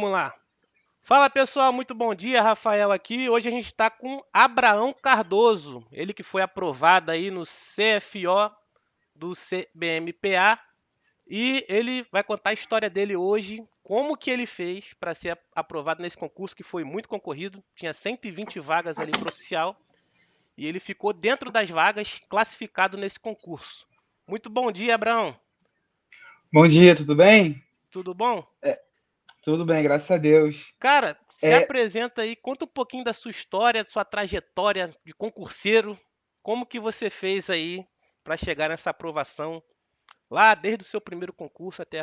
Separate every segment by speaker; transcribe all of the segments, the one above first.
Speaker 1: Vamos lá. Fala pessoal, muito bom dia, Rafael aqui. Hoje a gente está com Abraão Cardoso, ele que foi aprovado aí no CFO do CBMPA e ele vai contar a história dele hoje, como que ele fez para ser aprovado nesse concurso que foi muito concorrido, tinha 120 vagas ali para oficial e ele ficou dentro das vagas classificado nesse concurso. Muito bom dia, Abraão.
Speaker 2: Bom dia, tudo bem?
Speaker 1: Tudo bom?
Speaker 2: Tudo bem, graças a Deus.
Speaker 1: Cara, se
Speaker 2: É,
Speaker 1: apresenta aí, conta um pouquinho da sua história, da sua trajetória de concurseiro, como que você fez aí para chegar nessa aprovação lá desde o seu primeiro concurso até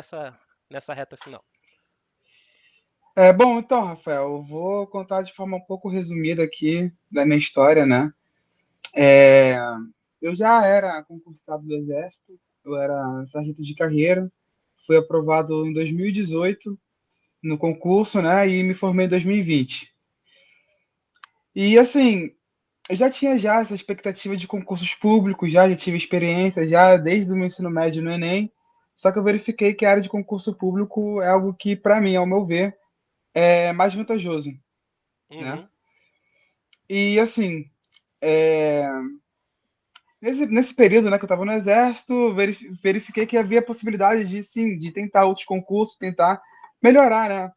Speaker 1: nessa reta final.
Speaker 2: bom, então, Rafael, eu vou contar de forma um pouco resumida aqui da minha história, né? É, eu já era concursado do Exército, eu era sargento de carreira, fui aprovado em 2018 no concurso, né? E me formei em 2020. E assim, eu já tinha já essa expectativa de concursos públicos, já tive experiência já desde o meu ensino médio no Enem. Só que eu verifiquei que a área de concurso público é algo que, para mim, ao meu ver, é mais vantajoso, né?
Speaker 1: Uhum,
Speaker 2: E assim, é, nesse período, né, que eu estava no exército, verifiquei que havia possibilidade de sim, de tentar outros concursos, tentar melhorar, né,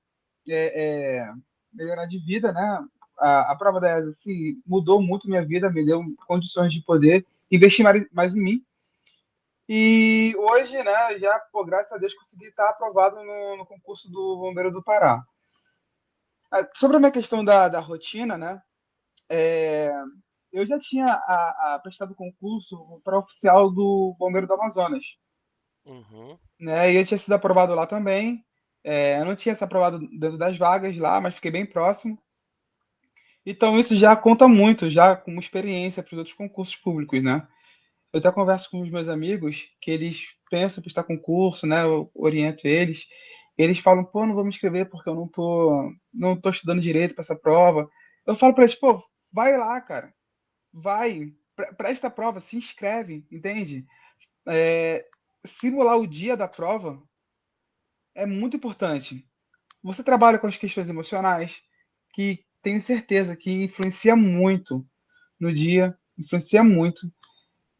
Speaker 2: melhorar de vida, né? A prova da ESA assim, mudou muito minha vida, me deu condições de poder investir mais em mim. E hoje, né, já, pô, graças a Deus, consegui estar aprovado no concurso do Bombeiro do Pará. Sobre a minha questão da rotina, né? É, eu já tinha prestado concurso para oficial do Bombeiro do Amazonas,
Speaker 1: uhum.
Speaker 2: né? E eu tinha sido aprovado lá também. Eu não tinha sido aprovado dentro das vagas lá, mas fiquei bem próximo. Então isso já conta muito, já como experiência para os outros concursos públicos, né? Eu até converso com os meus amigos que eles pensam em prestar concurso, né? Eu oriento eles. Eles falam, pô, não vou me inscrever porque eu não tô estudando direito para essa prova. Eu falo para eles, pô, vai lá, cara. Vai, presta a prova, se inscreve, entende? É, simular o dia da prova é muito importante. Você trabalha com as questões emocionais, que tenho certeza que influencia muito no dia, influencia muito.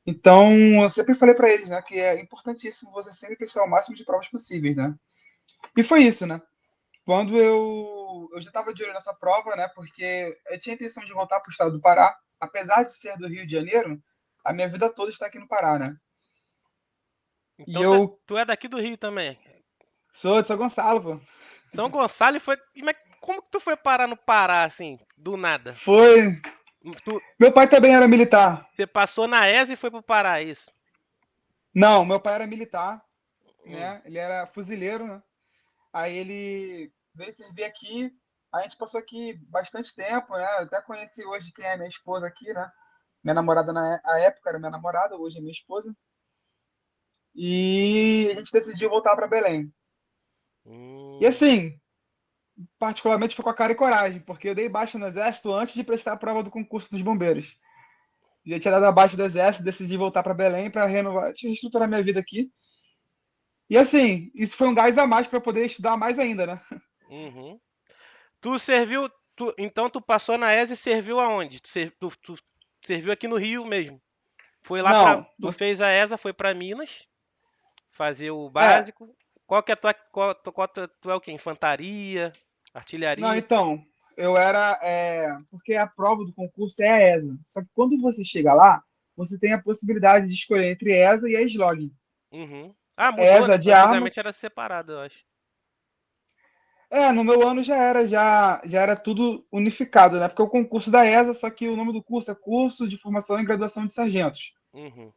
Speaker 2: Então, eu sempre falei para eles, né, que é importantíssimo você sempre prestar o máximo de provas possíveis, né? E foi isso, né? Quando eu já estava de olho nessa prova, né, porque eu tinha a intenção de voltar para o estado do Pará, apesar de ser do Rio de Janeiro, a minha vida toda está aqui no Pará, né? E
Speaker 1: Então
Speaker 2: eu
Speaker 1: tu é daqui do Rio também.
Speaker 2: sou de São Gonçalo, pô.
Speaker 1: São Gonçalo foi. Como que tu foi parar no Pará assim, do nada?
Speaker 2: Foi.
Speaker 1: Tu,
Speaker 2: Meu pai também era militar.
Speaker 1: você passou na ESA e foi pro Pará, é isso?
Speaker 2: Não, meu pai era militar,
Speaker 1: Hum.
Speaker 2: né? Ele era fuzileiro, né? Aí ele veio servir aqui. A gente passou aqui bastante tempo, né? Eu até conheci hoje quem é minha esposa aqui, né? Minha namorada na época era minha namorada, hoje é minha esposa. E a gente decidiu voltar para Belém. E
Speaker 1: Hum.
Speaker 2: assim, particularmente foi com a cara e coragem, porque eu dei baixa no exército antes de prestar a prova do concurso dos bombeiros. Já tinha dado abaixo do exército, decidi voltar para Belém para renovar, reestruturar minha vida aqui. E assim, isso foi um gás a mais para poder estudar mais ainda, né?
Speaker 1: Uhum. Tu serviu. Então tu passou na ESA e serviu aonde? Tu serviu aqui no Rio mesmo. Foi lá pra.
Speaker 2: Não,
Speaker 1: Tu fez a ESA, foi pra Minas fazer o
Speaker 2: é,
Speaker 1: básico. Qual que é a tua. Tu é o quê? Infantaria?
Speaker 2: não,
Speaker 1: Artilharia?
Speaker 2: então, eu era, porque a prova do concurso é a ESA. Só que quando você chega lá, você tem a possibilidade de escolher entre ESA e a SLOG.
Speaker 1: Uhum. Ah, mudou, né?
Speaker 2: ESA de
Speaker 1: Antigamente
Speaker 2: armas.
Speaker 1: era separado, eu acho.
Speaker 2: No meu ano já era tudo unificado, né? Porque é o concurso da ESA, só que o nome do curso é Curso de Formação e Graduação de Sargentos.
Speaker 1: Uhum.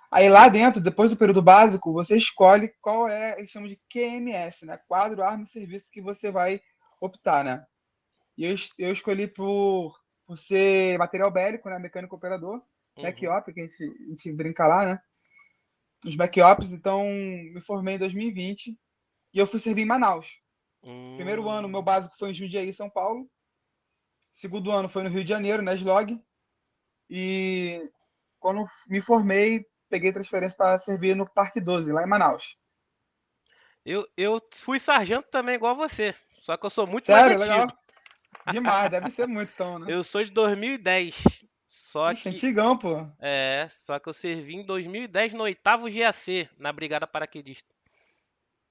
Speaker 2: Aí lá dentro, depois do período básico, você escolhe qual é, eles chamam de QMS, né? Quadro, arma e serviço que você vai optar, né? E eu escolhi por ser material bélico, né? Mecânico operador,
Speaker 1: Uhum.
Speaker 2: MacOp, que a gente brinca lá, né? Os MacOps, então me formei em 2020 e eu fui servir em Manaus. Primeiro ano, meu
Speaker 1: Hum.
Speaker 2: básico foi em Jundiaí, São Paulo. Segundo ano foi no Rio de Janeiro, na SLOG. E quando me formei, peguei transferência para servir no Parque 12, lá em Manaus.
Speaker 1: Eu fui sargento também, igual você. Só que eu sou muito mais
Speaker 2: Sério?
Speaker 1: antigo.
Speaker 2: Legal. Demais, deve ser muito então, né?
Speaker 1: Eu sou de 2010. Só
Speaker 2: Ixi,
Speaker 1: que
Speaker 2: antigão, pô.
Speaker 1: só que eu servi em 2010 no 8º GAC, na Brigada Paraquedista.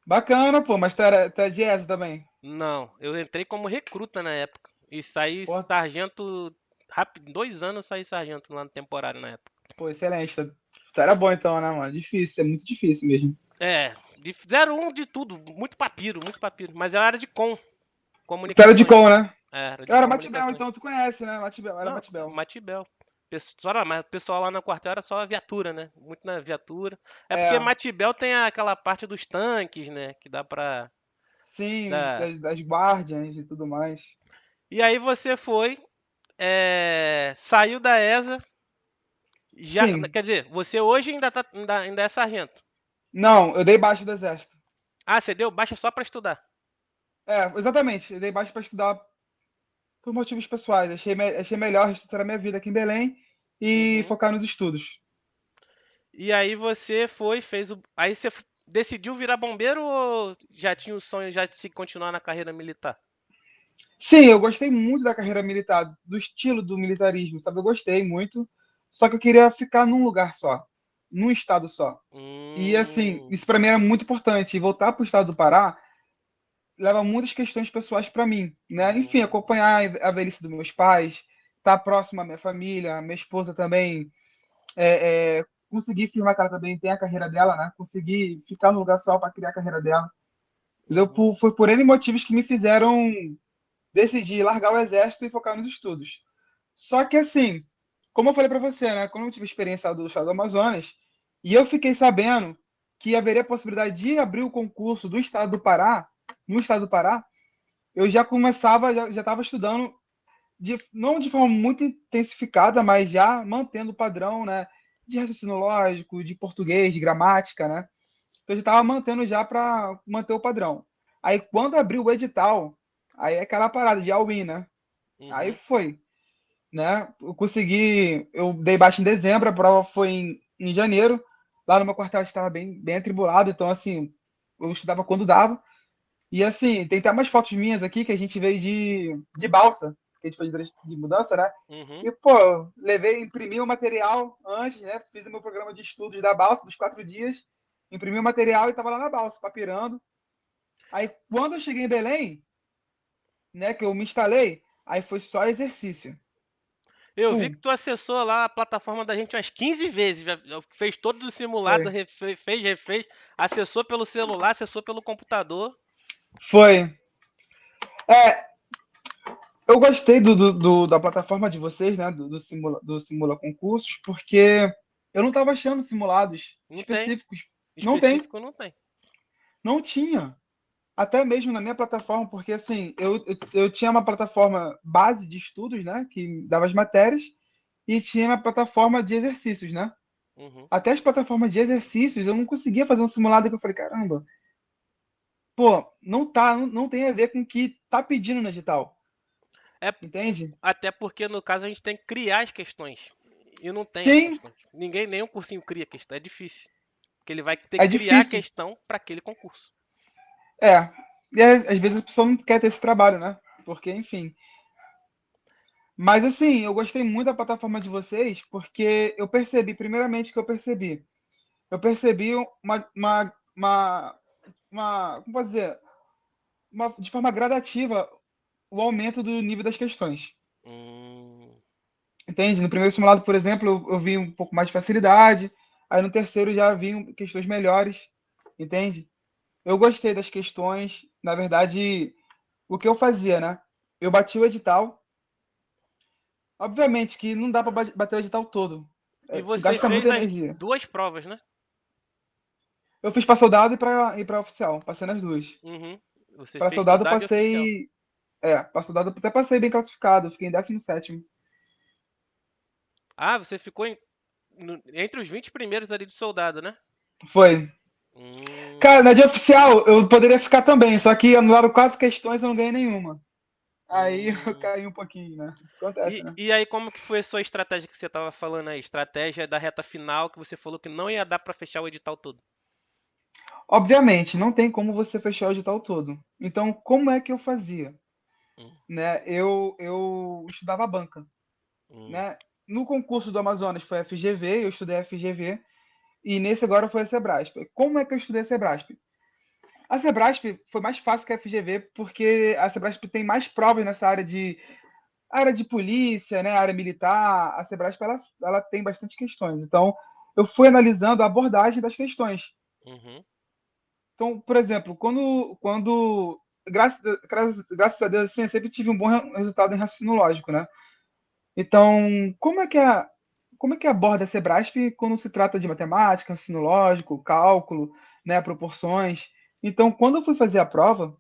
Speaker 2: Bacana, pô, mas tu é de ESA também.
Speaker 1: Não, eu entrei como recruta na época e saí
Speaker 2: Pô,
Speaker 1: sargento rápido, 2 anos eu saí sargento lá no temporário na época.
Speaker 2: pô, excelente. Tu era bom então, né, mano? Difícil, é muito difícil mesmo.
Speaker 1: De 01 de tudo, muito papiro, mas eu era de
Speaker 2: Tu era de
Speaker 1: comunicações.
Speaker 2: com, né?
Speaker 1: Era
Speaker 2: Eu
Speaker 1: de
Speaker 2: era Matibel,
Speaker 1: comunicações.
Speaker 2: então tu conhece, né? Matibel, era
Speaker 1: Não,
Speaker 2: Matibel.
Speaker 1: Matibel. Mas o pessoal lá no quartel era só viatura, né? Muito na viatura. É porque
Speaker 2: É,
Speaker 1: Matibel tem aquela parte dos tanques, né? Que dá pra.
Speaker 2: sim,
Speaker 1: Dá.
Speaker 2: das guardias e tudo mais.
Speaker 1: E aí você foi, saiu da ESA, já,
Speaker 2: Sim.
Speaker 1: quer dizer, você hoje ainda é sargento.
Speaker 2: Não, eu dei baixo do exército.
Speaker 1: Ah, você deu baixa só pra estudar.
Speaker 2: É, exatamente. Eu dei baixo para estudar por motivos pessoais. Achei melhor reestruturar minha vida aqui em Belém e
Speaker 1: Uhum.
Speaker 2: focar nos estudos.
Speaker 1: E aí você foi, fez o. Aí você decidiu virar bombeiro ou já tinha o sonho já de se continuar na carreira militar?
Speaker 2: Sim, eu gostei muito da carreira militar, do estilo do militarismo, sabe? Eu gostei muito. Só que eu queria ficar num lugar só, num estado só. E assim,
Speaker 1: Hum.
Speaker 2: isso para mim era muito importante. E voltar para o estado do Pará leva muitas questões pessoais para mim, né? Enfim,
Speaker 1: Hum.
Speaker 2: acompanhar a velhice dos meus pais, estar próximo à minha família, minha esposa também, conseguir firmar que ela também tem a carreira dela, né? Conseguir ficar num lugar só para criar a carreira dela. Entendeu?
Speaker 1: Uhum.
Speaker 2: Foi por N motivos que me fizeram decidir largar o exército e focar nos estudos. Só que assim, como eu falei para você, né? Quando eu tive experiência do estado do Amazonas, e eu fiquei sabendo que haveria a possibilidade de abrir o concurso do estado do Pará, no estado do Pará, eu já começava, já estava estudando, não de forma muito intensificada, mas já mantendo o padrão, né? De raciocínio lógico, de português, de gramática, né? Então eu já estava mantendo já para manter o padrão. Aí quando abriu o edital, aí é aquela parada de all-in, né? Aí
Speaker 1: Uhum.
Speaker 2: foi, né? Eu dei baixa em dezembro, a prova foi em janeiro. Lá no meu quartel estava bem atribulado, então assim, eu estudava quando dava. E assim, tem até umas fotos minhas aqui que a gente veio de balsa, que a gente foi de mudança, né?
Speaker 1: Uhum.
Speaker 2: E, pô, imprimi o material antes, né? Fiz o meu programa de estudos da balsa dos 4 dias, imprimi o material e tava lá na balsa, papirando. Aí, quando eu cheguei em Belém, né, que eu me instalei, aí foi só exercício.
Speaker 1: Eu vi
Speaker 2: Pum,
Speaker 1: que tu acessou lá a plataforma da gente umas 15 vezes, já fez todo o simulado,
Speaker 2: foi.
Speaker 1: refez, acessou pelo celular, acessou pelo computador.
Speaker 2: Foi. É, eu gostei da plataforma de vocês, né, do Simula Concursos, porque eu não estava achando simulados
Speaker 1: Não tem,
Speaker 2: específicos. Não tem,
Speaker 1: específico não tem.
Speaker 2: não tinha. Até mesmo na minha plataforma, porque assim, eu tinha uma plataforma base de estudos, né, que dava as matérias, e tinha uma plataforma de exercícios, né?
Speaker 1: Uhum.
Speaker 2: Até as plataformas de exercícios, eu não conseguia fazer um simulado que eu falei, caramba, pô, não tem a ver com o que tá pedindo no edital,
Speaker 1: É
Speaker 2: entende?
Speaker 1: até porque no caso a gente tem que criar as questões. E não tem as
Speaker 2: Sim,
Speaker 1: questões. Ninguém, nenhum cursinho cria questão, é difícil. Porque ele vai ter
Speaker 2: é
Speaker 1: que criar a
Speaker 2: difícil.
Speaker 1: questão para aquele concurso.
Speaker 2: É. E às vezes a pessoa não quer ter esse trabalho, né? Porque, enfim. Mas assim, eu gostei muito da plataforma de vocês, porque eu percebi, primeiramente que eu percebi como posso dizer, de forma gradativa o aumento do nível das questões.
Speaker 1: Hum.
Speaker 2: Entende? No primeiro simulado, por exemplo, eu vi um pouco mais de facilidade, aí no terceiro já vi questões melhores, entende? Eu gostei das questões, na verdade, o que eu fazia, né? Eu bati o edital. Obviamente que não dá para bater o edital todo.
Speaker 1: E você
Speaker 2: Gasta muita
Speaker 1: fez as
Speaker 2: energia.
Speaker 1: duas provas, né?
Speaker 2: Eu fiz para soldado e para oficial. Passei nas duas.
Speaker 1: Uhum. Você
Speaker 2: Para
Speaker 1: fez
Speaker 2: soldado eu
Speaker 1: soldado e oficial.
Speaker 2: passei. Para soldado eu até passei bem classificado. Fiquei em 17º.
Speaker 1: Ah, você ficou entre os 20 primeiros ali de soldado, né?
Speaker 2: Foi. Cara,
Speaker 1: Hum.
Speaker 2: na de oficial eu poderia ficar também, só que anularam 4 questões e eu não ganhei nenhuma. Aí eu
Speaker 1: Hum.
Speaker 2: caí um pouquinho, né? Acontece, né?
Speaker 1: E aí, como que foi a sua estratégia que você estava falando aí? Estratégia da reta final que você falou que não ia dar para fechar o edital todo.
Speaker 2: Obviamente, não tem como você fechar o edital todo. Então, como é que eu fazia?
Speaker 1: Hum,
Speaker 2: Né? Eu estudava banca,
Speaker 1: hum,
Speaker 2: né? No concurso do Amazonas foi a FGV, eu estudei a FGV, e nesse agora foi a Sebrasp. Como é que eu estudei a Sebrasp? A Sebrasp foi mais fácil que a FGV, porque a Sebrasp tem mais provas nessa área de polícia, né, área militar. A Sebrasp ela tem bastante questões. Então, eu fui analisando a abordagem das questões.
Speaker 1: uhum,
Speaker 2: Então, por exemplo, quando graças a Deus, assim, eu sempre tive um bom resultado em raciocínio lógico, né? Então, como é que aborda a Sebrasp quando se trata de matemática, raciocínio lógico, cálculo, né, proporções? Então, quando eu fui fazer a prova,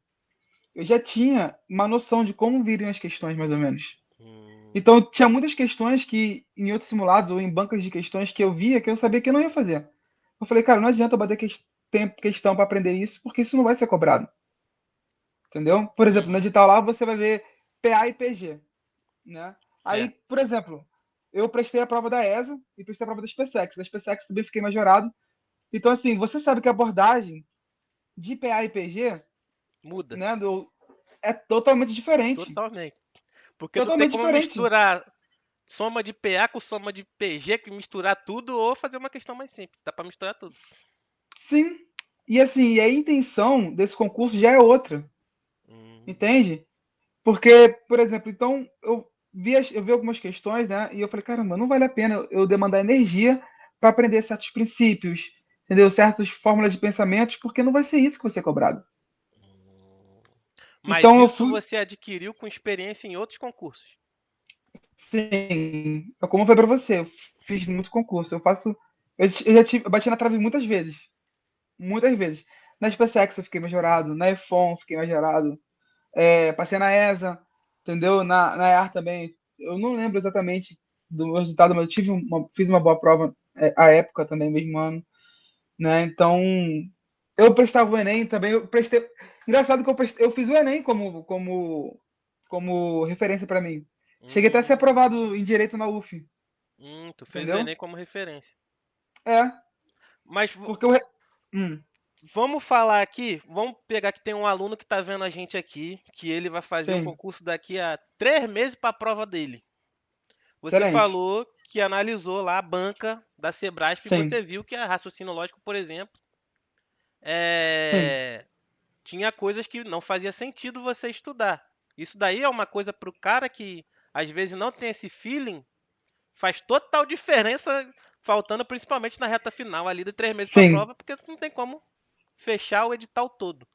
Speaker 2: eu já tinha uma noção de como viriam as questões, mais ou menos.
Speaker 1: hum,
Speaker 2: Então, tinha muitas questões que, em outros simulados ou em bancas de questões que eu via, que eu sabia que eu não ia fazer. Eu falei, cara, não adianta eu bater tempo, questão para aprender isso, porque isso não vai ser cobrado. Entendeu? Por exemplo, no
Speaker 1: uhum,
Speaker 2: edital lá você vai ver PA e PG, né? Aí,
Speaker 1: certo.
Speaker 2: por exemplo, eu prestei a prova da ESA e prestei a prova da SpaceX. Da SpaceX também fiquei majorado. Então, assim, você sabe que a abordagem de PA e PG,
Speaker 1: Muda
Speaker 2: né, é totalmente diferente.
Speaker 1: totalmente. Porque tu tem
Speaker 2: Totalmente
Speaker 1: como
Speaker 2: diferente.
Speaker 1: misturar soma de PA com soma de PG, que misturar tudo ou fazer uma questão mais simples. Dá pra misturar tudo.
Speaker 2: Sim. E assim, a intenção desse concurso já é outra,
Speaker 1: Hum,
Speaker 2: entende? Porque, por exemplo, então eu vi algumas questões, né? E eu falei, caramba, não vale a pena eu demandar energia para aprender certos princípios, entendeu? Certas fórmulas de pensamentos, porque não vai ser isso que vai ser cobrado.
Speaker 1: hum. Mas
Speaker 2: Então eu
Speaker 1: isso
Speaker 2: fui,
Speaker 1: você adquiriu com experiência em outros concursos.
Speaker 2: sim, como foi para você, eu fiz muito concurso, eu bati na trave muitas vezes. Na SpaceX eu fiquei majorado, na EFON fiquei majorado, passei na ESA, entendeu? Na EAR também. Eu não lembro exatamente do meu resultado, mas eu fiz uma boa prova à época também, mesmo ano, né? Então, eu prestava o Enem também, eu prestei. Engraçado que eu fiz o Enem como referência para mim. Cheguei até a ser
Speaker 1: Hum,
Speaker 2: aprovado em Direito na UF,
Speaker 1: tu fez o
Speaker 2: entendeu?
Speaker 1: Enem como referência.
Speaker 2: É,
Speaker 1: Mas
Speaker 2: porque eu. Hum,
Speaker 1: vamos falar aqui, vamos pegar que tem um aluno que está vendo a gente aqui, que ele vai fazer o
Speaker 2: sim,
Speaker 1: concurso daqui a 3 meses para a prova dele. Você
Speaker 2: excelente.
Speaker 1: falou que analisou lá a banca da Sebrasp e
Speaker 2: Sim,
Speaker 1: você viu que a raciocínio lógico, por exemplo,
Speaker 2: sim,
Speaker 1: é, tinha coisas que não fazia sentido você estudar. Isso daí é uma coisa para o cara que às vezes não tem esse feeling, faz total diferença, faltando principalmente na reta final ali de 3 meses para a
Speaker 2: sim.
Speaker 1: prova, porque não tem como fechar o edital todo.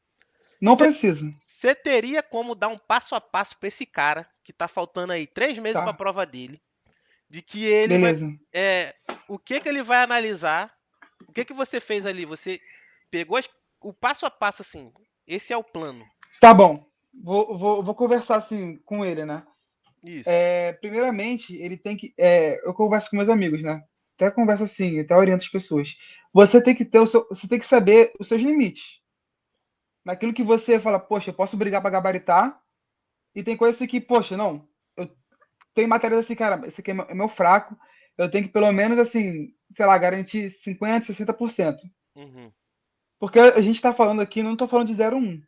Speaker 2: Não precisa.
Speaker 1: Você teria como dar um passo a passo para esse cara que tá faltando aí 3 meses para a
Speaker 2: Tá,
Speaker 1: prova dele, de que ele vai,
Speaker 2: beleza.
Speaker 1: é, o que ele vai analisar, o que você fez ali? Você pegou o passo a passo assim. Esse é o plano.
Speaker 2: Tá bom. Vou conversar assim com ele, né?
Speaker 1: Isso.
Speaker 2: Primeiramente, ele tem que. Eu converso com meus amigos, né? Até converso assim, até oriento as pessoas. Você tem que saber os seus limites. Naquilo que você fala, poxa, eu posso brigar para gabaritar, e tem coisas que, poxa, não. Eu tenho matérias assim, cara, esse aqui é meu fraco. Eu tenho que pelo menos assim, sei lá, garantir 50, 60%.
Speaker 1: Uhum,
Speaker 2: Porque a gente tá falando aqui, não tô falando de 0,1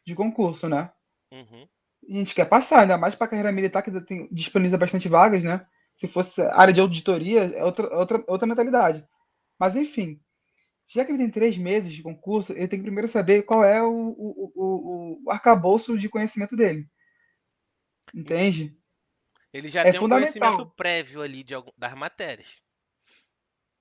Speaker 2: de concurso, né?
Speaker 1: uhum.
Speaker 2: A gente quer passar, ainda mais para carreira militar, que disponibiliza bastante vagas, né? Se fosse área de auditoria, é outra mentalidade. Mas, enfim, já que ele tem 3 meses de concurso, ele tem que primeiro saber qual é o arcabouço de conhecimento dele. Entende?
Speaker 1: Ele já
Speaker 2: É
Speaker 1: tem um conhecimento
Speaker 2: fundamental.
Speaker 1: prévio ali das matérias.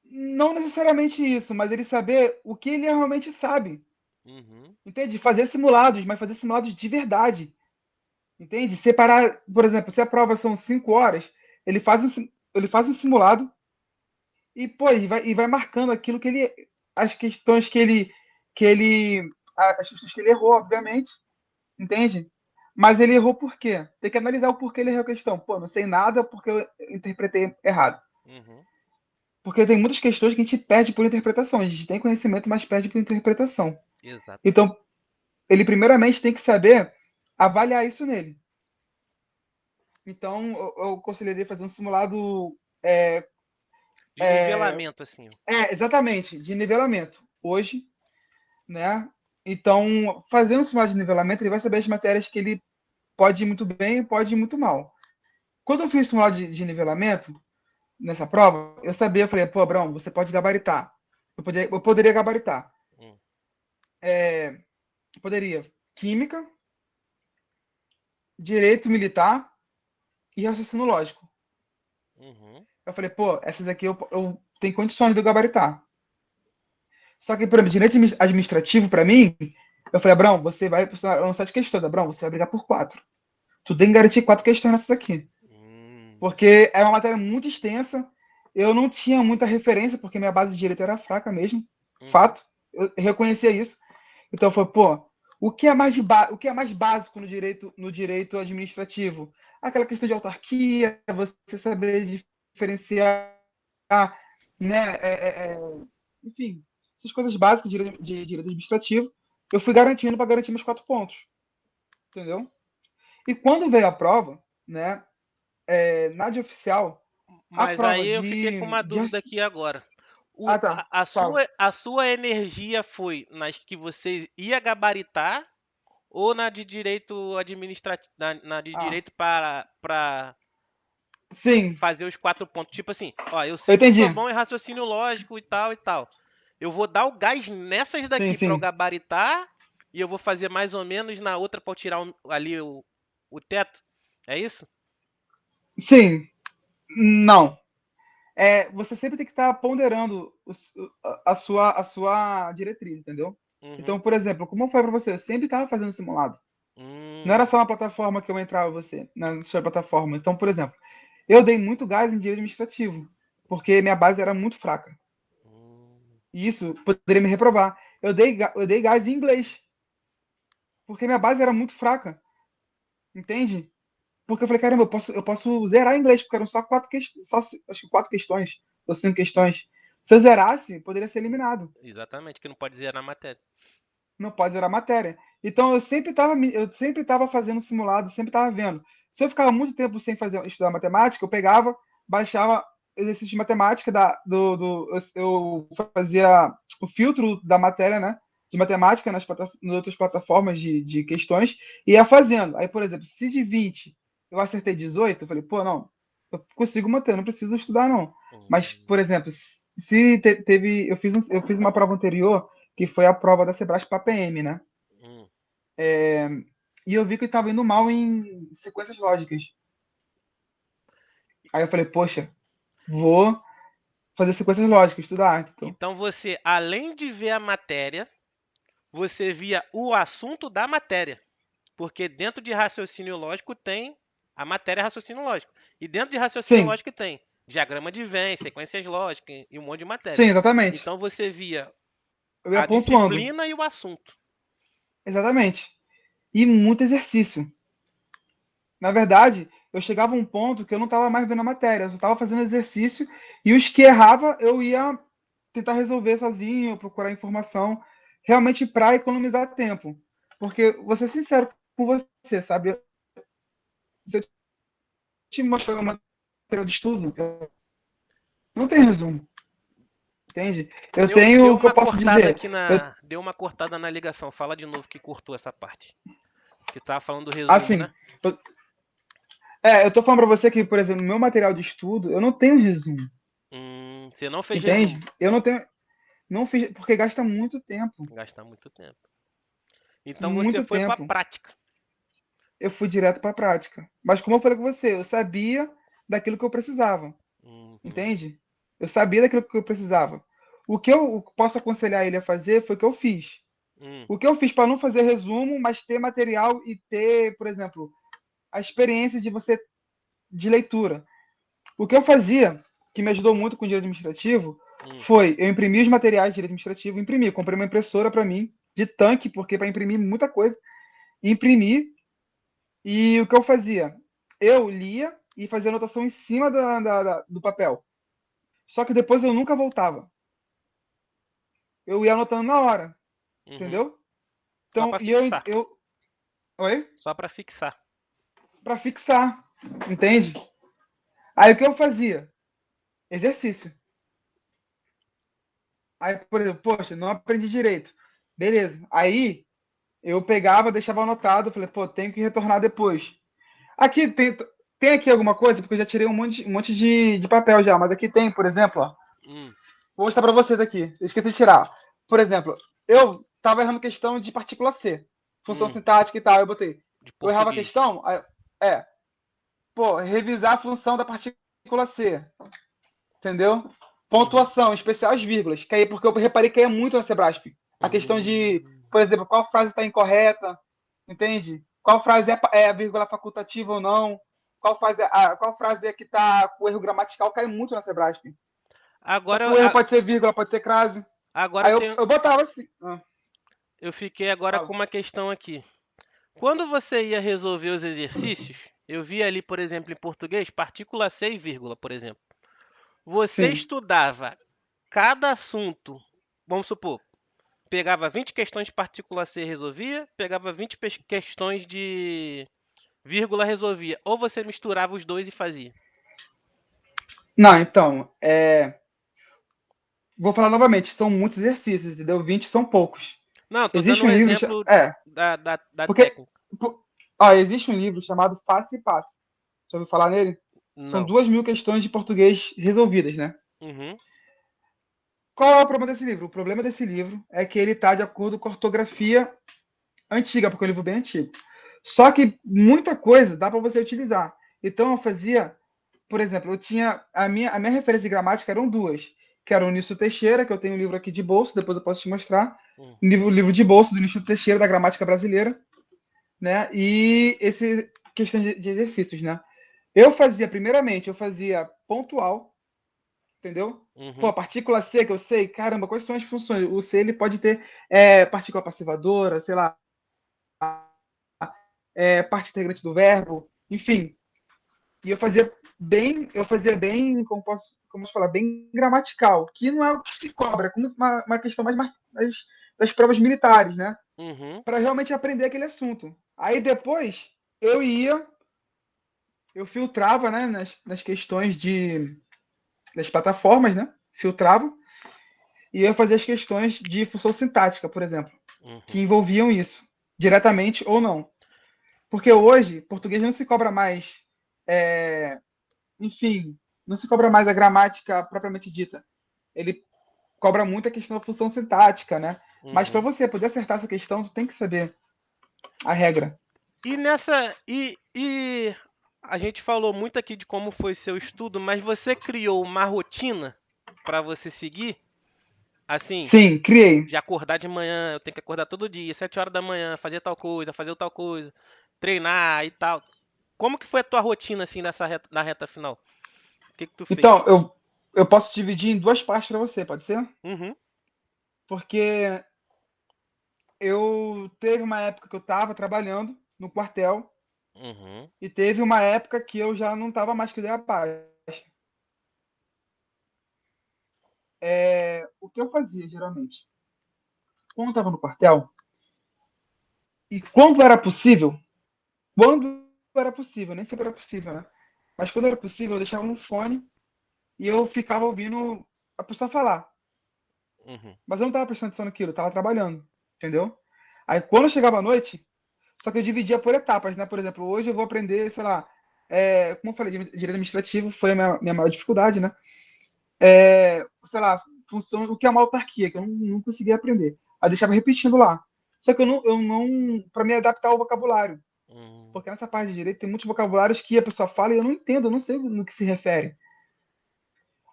Speaker 2: Não necessariamente isso, mas ele saber o que ele realmente sabe.
Speaker 1: Uhum,
Speaker 2: Entende? Fazer simulados, mas fazer simulados de verdade. Entende? Separar, por exemplo, se a prova são 5 horas, ele faz um simulado e, pô, e vai marcando aquilo que ele. As questões que ele. As questões que ele errou, obviamente, entende? Mas ele errou por quê? Tem que analisar o porquê ele errou a questão. Pô, não sei nada porque eu interpretei errado.
Speaker 1: uhum.
Speaker 2: Porque tem muitas questões que a gente perde por interpretação. A gente tem conhecimento, mas perde por interpretação.
Speaker 1: Exatamente.
Speaker 2: Então, ele primeiramente tem que saber avaliar isso nele. Então, eu aconselharia fazer um simulado. É,
Speaker 1: De nivelamento, assim. Ó.
Speaker 2: exatamente, de nivelamento. Hoje, né? Então, fazendo um simulado de nivelamento, ele vai saber as matérias que ele pode ir muito bem e pode ir muito mal. Quando eu fiz o simulado de nivelamento, nessa prova, eu sabia, eu falei, pô, Abrão, você pode gabaritar. Eu poderia gabaritar.
Speaker 1: Hum,
Speaker 2: Eu poderia química, direito militar e raciocínio lógico.
Speaker 1: uhum,
Speaker 2: Eu falei, pô, essas aqui eu tenho condições de eu gabaritar. Só que, por exemplo, direito administrativo, para mim, eu falei, Abrão, você vai lançar as questões, Abrão, você vai brigar por 4. Tu tem que garantir 4 questões nessas aqui.
Speaker 1: hum,
Speaker 2: Porque é uma matéria muito extensa, eu não tinha muita referência, porque minha base de direito era fraca mesmo,
Speaker 1: uhum,
Speaker 2: fato, eu reconhecia isso. Então foi, pô, o que é mais básico no direito administrativo? Aquela questão de autarquia, você saber diferenciar, né, enfim, essas coisas básicas de direito administrativo, eu fui garantindo para garantir meus 4 pontos, entendeu? E quando veio a prova, né, na de oficial, a
Speaker 1: Mas
Speaker 2: prova
Speaker 1: aí eu fiquei com uma
Speaker 2: de.
Speaker 1: dúvida aqui agora.
Speaker 2: Ah, tá.
Speaker 1: A
Speaker 2: Fala.
Speaker 1: a sua energia foi nas que você ia gabaritar ou na de direito administrativo, na de
Speaker 2: Ah,
Speaker 1: direito para
Speaker 2: sim,
Speaker 1: fazer os 4 pontos? Tipo assim, ó, eu
Speaker 2: eu
Speaker 1: sei que eu sou
Speaker 2: entendi.
Speaker 1: bom em raciocínio lógico e tal e tal. Eu vou dar o gás nessas
Speaker 2: Sim,
Speaker 1: daqui para eu
Speaker 2: sim.
Speaker 1: gabaritar e eu vou fazer mais ou menos na outra para eu tirar ali o teto. É isso?
Speaker 2: Sim, não. Você sempre tem que estar ponderando a sua diretriz, entendeu?
Speaker 1: Uhum.
Speaker 2: Então, por exemplo, como eu falei para você, eu sempre estava fazendo simulado. Não era
Speaker 1: Hum,
Speaker 2: só uma plataforma que eu entrava você, na sua plataforma. Então, por exemplo, eu dei muito gás em direito administrativo, porque minha base era muito fraca.
Speaker 1: hum,
Speaker 2: E isso poderia me reprovar. Eu dei gás em inglês, porque minha base era muito fraca, entende? Porque eu falei, caramba, eu posso zerar em inglês, porque eram só 4 questões, acho que 4 questões, ou 5 questões. Se eu zerasse, poderia ser eliminado.
Speaker 1: exatamente, que não pode dizer na matéria.
Speaker 2: Não pode zerar a matéria. Então eu sempre tava fazendo simulado, sempre estava vendo. Se eu ficava muito tempo sem estudar matemática, eu pegava, baixava exercício de matemática eu fazia o filtro da matéria, né? De matemática nas outras plataformas de questões e ia fazendo. Aí, por exemplo, se de 20 eu acertei 18, eu falei, pô, não, eu consigo manter, não preciso estudar, não. Mas,
Speaker 1: Hum,
Speaker 2: por exemplo, se teve. Eu fiz uma prova anterior que foi a prova da Sebrasp para PM, né?
Speaker 1: hum.
Speaker 2: E eu vi que eu estava indo mal em sequências lógicas. Aí eu falei, poxa, vou fazer sequências lógicas, estudar. Então,
Speaker 1: Então você, além de ver a matéria, você via o assunto da matéria. Porque dentro de raciocínio lógico tem a matéria raciocínio lógico. E dentro de raciocínio
Speaker 2: sim,
Speaker 1: lógico tem diagrama de Venn, sequências lógicas e um monte de matéria.
Speaker 2: sim, exatamente.
Speaker 1: Então você via
Speaker 2: Eu ia
Speaker 1: a
Speaker 2: pontuando,
Speaker 1: disciplina e o assunto.
Speaker 2: exatamente. E muito exercício. Na verdade, eu chegava a um ponto que eu não estava mais vendo a matéria, eu só estava fazendo exercício e os que errava eu ia tentar resolver sozinho, procurar informação, realmente para economizar tempo. Porque, vou ser sincero com você, sabe? Se eu te mostrar uma matéria de estudo, não tem resumo, entende? Eu tenho
Speaker 1: Deu
Speaker 2: o que eu
Speaker 1: uma
Speaker 2: posso
Speaker 1: cortada
Speaker 2: dizer.
Speaker 1: aqui
Speaker 2: Eu,
Speaker 1: deu uma cortada na ligação. Fala de novo que cortou essa parte. Que tava falando do resumo,
Speaker 2: assim,
Speaker 1: né?
Speaker 2: eu, eu tô falando para você que, por exemplo, no meu material de estudo, eu não tenho resumo,
Speaker 1: Você não fez
Speaker 2: entende?
Speaker 1: resumo.
Speaker 2: Eu não tenho, não fiz, porque gasta muito tempo,
Speaker 1: Gastar muito tempo. Então você
Speaker 2: muito
Speaker 1: foi para
Speaker 2: tempo.
Speaker 1: prática.
Speaker 2: Eu fui direto para a prática. Mas como eu falei com você, eu sabia daquilo que eu precisava,
Speaker 1: Uhum,
Speaker 2: entende? Eu sabia daquilo que eu precisava. O que eu posso aconselhar ele a fazer foi o que eu fiz.
Speaker 1: hum,
Speaker 2: O que eu fiz para não fazer resumo, mas ter material e ter, por exemplo, a experiência de leitura. O que eu fazia, que me ajudou muito com o direito administrativo,
Speaker 1: hum,
Speaker 2: foi eu imprimir os materiais de direito administrativo, imprimir, comprei uma impressora para mim de tanque, porque para imprimir muita coisa, imprimir. E o que eu fazia? Eu lia e fazia anotação em cima do papel. Só que depois eu nunca voltava. Eu ia anotando na hora,
Speaker 1: uhum.
Speaker 2: entendeu?
Speaker 1: Só
Speaker 2: Então,
Speaker 1: para
Speaker 2: e eu,
Speaker 1: fixar.
Speaker 2: eu oi?
Speaker 1: Só para fixar.
Speaker 2: Para fixar, entende? Aí o que eu fazia? Exercício. Aí, por exemplo, poxa, não aprendi direito. Beleza. Aí eu pegava, deixava anotado, falei, pô, tenho que retornar depois. Aqui tem aqui alguma coisa, porque eu já tirei um monte de papel já, mas aqui tem, por exemplo, ó,
Speaker 1: Hum,
Speaker 2: vou mostrar para vocês aqui. Eu esqueci de tirar. Por exemplo, eu tava errando questão de partícula C, função
Speaker 1: hum,
Speaker 2: sintática e tal. Eu botei.
Speaker 1: de
Speaker 2: Eu errava a
Speaker 1: português.
Speaker 2: questão, é, pô, revisar a função da partícula C, entendeu?
Speaker 1: Uhum.
Speaker 2: Pontuação, especial as vírgulas, que aí, porque eu reparei que é muito na Sebrasp. A questão de,
Speaker 1: Hum.
Speaker 2: por exemplo, qual frase está incorreta, entende? Qual frase é a vírgula facultativa ou não? Qual frase é que está com erro gramatical? Cai muito na Sebrasp. Só que
Speaker 1: Agora,
Speaker 2: o erro pode ser vírgula, pode ser crase.
Speaker 1: agora
Speaker 2: Aí
Speaker 1: eu
Speaker 2: eu,
Speaker 1: tenho,
Speaker 2: eu botava assim.
Speaker 1: eu fiquei agora com
Speaker 2: Fala.
Speaker 1: uma questão aqui. Quando você ia resolver os exercícios, eu vi ali, por exemplo, em português, partícula C e vírgula, por exemplo. Você
Speaker 2: Sim.
Speaker 1: estudava cada assunto, vamos supor, pegava 20 questões de partícula C e resolvia, pegava 20 questões de vírgula resolvia. Ou você misturava os dois e fazia.
Speaker 2: Não, então, vou falar novamente, são muitos exercícios, entendeu? 20 são poucos.
Speaker 1: Não, tô dando
Speaker 2: Existe
Speaker 1: um
Speaker 2: um livro.
Speaker 1: exemplo da
Speaker 2: Porque.
Speaker 1: técnica.
Speaker 2: Existe um livro chamado Face e Passe. Já ouviu falar nele? São
Speaker 1: Não.
Speaker 2: 2.000 questões de português resolvidas, né?
Speaker 1: Uhum,
Speaker 2: Qual é o problema desse livro? O problema desse livro é que ele está de acordo com a ortografia antiga, porque é um livro bem antigo. Só que muita coisa dá para você utilizar. Então eu fazia, por exemplo, eu tinha a minha referência de gramática eram duas, que era o Nício Teixeira, que eu tenho um livro aqui de bolso, depois eu posso te mostrar,
Speaker 1: uhum,
Speaker 2: livro de bolso do Nício Teixeira da gramática brasileira, né? E esse questão de exercícios, né? Primeiramente, eu fazia pontual, entendeu? Pô, a
Speaker 1: uhum,
Speaker 2: partícula C que eu sei, caramba, quais são as funções? O C ele pode ter partícula passivadora, sei lá, parte integrante do verbo, enfim. E eu fazia bem, como posso falar, bem gramatical, que não é o que se cobra, como uma questão mais das provas militares, né?
Speaker 1: uhum,
Speaker 2: Para realmente aprender aquele assunto. Aí depois eu ia, eu filtrava, né, nas questões das plataformas, né? Filtrava e ia fazer as questões de função sintática, por exemplo, que
Speaker 1: uhum.
Speaker 2: envolviam isso, diretamente ou não. Porque hoje, português não se cobra mais, é, enfim, não se cobra mais a gramática propriamente dita. Ele cobra muito a questão da função sintática, né? Mas para
Speaker 1: Uhum.
Speaker 2: você poder acertar essa questão, tu tem que saber a regra.
Speaker 1: E a gente falou muito aqui de como foi seu estudo, mas você criou uma rotina para você seguir? Assim,
Speaker 2: Sim, criei.
Speaker 1: de acordar de manhã, eu tenho que acordar todo dia, 7 horas da manhã, fazer tal coisa, treinar e tal. Como que foi a tua rotina assim na reta final? O que que tu fez?
Speaker 2: Então, eu posso dividir em duas partes para você, pode ser?
Speaker 1: Uhum,
Speaker 2: Porque eu teve uma época que eu estava trabalhando no quartel
Speaker 1: uhum,
Speaker 2: e teve uma época que eu já não estava mais com ideia baixa. O que eu fazia geralmente? Quando eu estava no quartel, e quando era possível, nem sempre era possível, né? Mas quando era possível, eu deixava um fone e eu ficava ouvindo a pessoa falar.
Speaker 1: uhum,
Speaker 2: Mas eu não estava prestando atenção naquilo, eu estava trabalhando, entendeu? Aí quando eu chegava à noite, só que eu dividia por etapas, né? Por exemplo, hoje eu vou aprender, sei lá, como eu falei, direito administrativo foi a minha maior dificuldade, né? Sei lá, função, o que é uma autarquia, que eu não conseguia aprender. Aí eu deixava repetindo lá. Só que eu não para me adaptar ao vocabulário.
Speaker 1: uhum.
Speaker 2: Porque nessa parte de direito tem muitos vocabulários que a pessoa fala e eu não entendo, eu não sei no que se refere.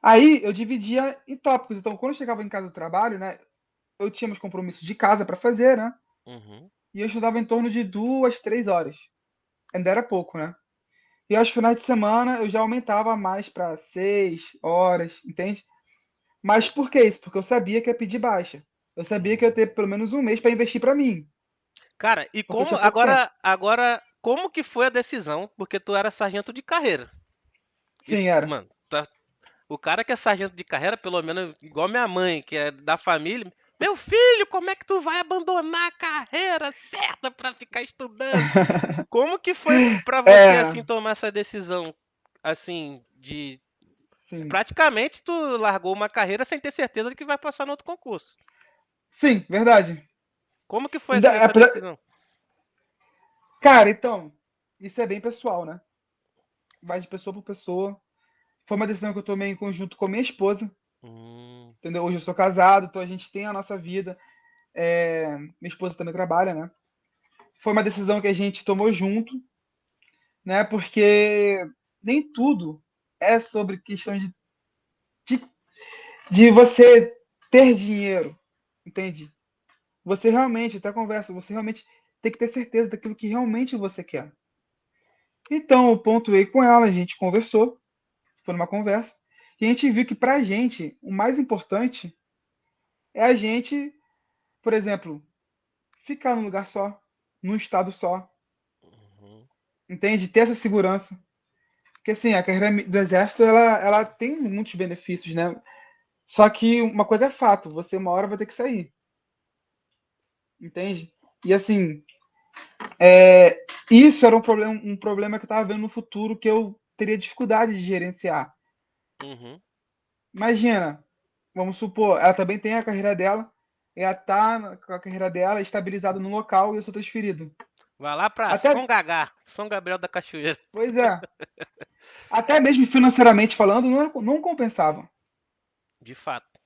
Speaker 2: Aí eu dividia em tópicos. Então, quando eu chegava em casa do trabalho, né, eu tinha meus compromissos de casa para fazer, né?
Speaker 1: Uhum.
Speaker 2: E eu estudava em torno de 2, 3 horas. Ainda era pouco, né? E aos finais de semana eu já aumentava mais para 6 horas, entende? Mas por que isso? Porque eu sabia que ia pedir baixa. Eu sabia que ia
Speaker 1: Uhum.
Speaker 2: ter pelo menos um mês para investir para mim,
Speaker 1: Cara, e
Speaker 2: porque eu
Speaker 1: como
Speaker 2: tinha pouco tempo.
Speaker 1: agora como que foi a decisão? Porque tu era sargento de carreira. E,
Speaker 2: Sim, era.
Speaker 1: mano, o cara que é sargento de carreira, pelo menos igual minha mãe, que é da família, meu filho, como é que tu vai abandonar a carreira certa pra ficar estudando? Como que foi pra você
Speaker 2: É,
Speaker 1: assim tomar essa decisão assim de
Speaker 2: sim.
Speaker 1: praticamente tu largou uma carreira sem ter certeza de que vai passar no outro concurso.
Speaker 2: Sim, verdade.
Speaker 1: Como que foi assim essa decisão?
Speaker 2: Cara, então, isso é bem pessoal, né? Vai de pessoa por pessoa. Foi uma decisão que eu tomei em conjunto com a minha esposa,
Speaker 1: Hum,
Speaker 2: entendeu? Hoje eu sou casado, então a gente tem a nossa vida. Minha esposa também trabalha, né? Foi uma decisão que a gente tomou junto, né? Porque nem tudo é sobre questão de, de você ter dinheiro, entende? Você realmente, até conversa, você realmente tem que ter certeza daquilo que realmente você quer. Então, eu pontuei com ela, a gente conversou, foi numa conversa, e a gente viu que pra gente, o mais importante é a gente, por exemplo, ficar num lugar só, num estado só,
Speaker 1: uhum.
Speaker 2: entende? Ter essa segurança. Porque assim, a carreira do exército, ela tem muitos benefícios, né? Só que uma coisa é fato, você uma hora vai ter que sair, entende? E assim, isso era um problema que eu estava vendo no futuro que eu teria dificuldade de gerenciar.
Speaker 1: Uhum.
Speaker 2: Imagina, vamos supor, ela também tem a carreira dela, ela tá com a carreira dela estabilizada no local e eu sou transferido.
Speaker 1: Vai lá pra São
Speaker 2: Até,
Speaker 1: Gagá, São Gabriel da Cachoeira.
Speaker 2: pois é, até mesmo financeiramente falando, não compensava,
Speaker 1: De fato.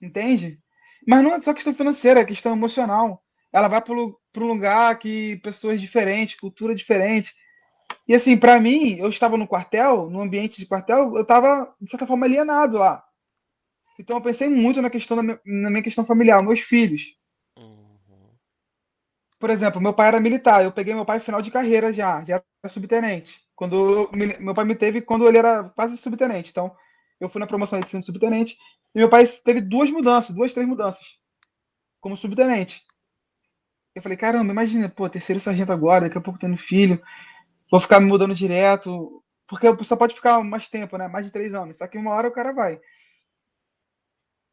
Speaker 2: entende? Mas não é só questão financeira, é questão emocional. Ela vai para um lugar que pessoas diferentes, cultura diferente. E assim, para mim, eu estava no quartel, no ambiente de quartel, eu estava, de certa forma, alienado lá. Então eu pensei muito na minha questão familiar, meus filhos.
Speaker 1: Uhum.
Speaker 2: Por exemplo, meu pai era militar, eu peguei meu pai final de carreira já era subtenente. Meu pai me teve quando ele era quase subtenente. Então, eu fui na promoção de sendo subtenente e meu pai teve duas, três mudanças como subtenente. Eu falei, caramba, imagina, pô, terceiro sargento agora, daqui a pouco tendo filho, vou ficar me mudando direto, porque a pessoa pode ficar mais tempo, né? Mais de 3 anos. Só que uma hora o cara vai.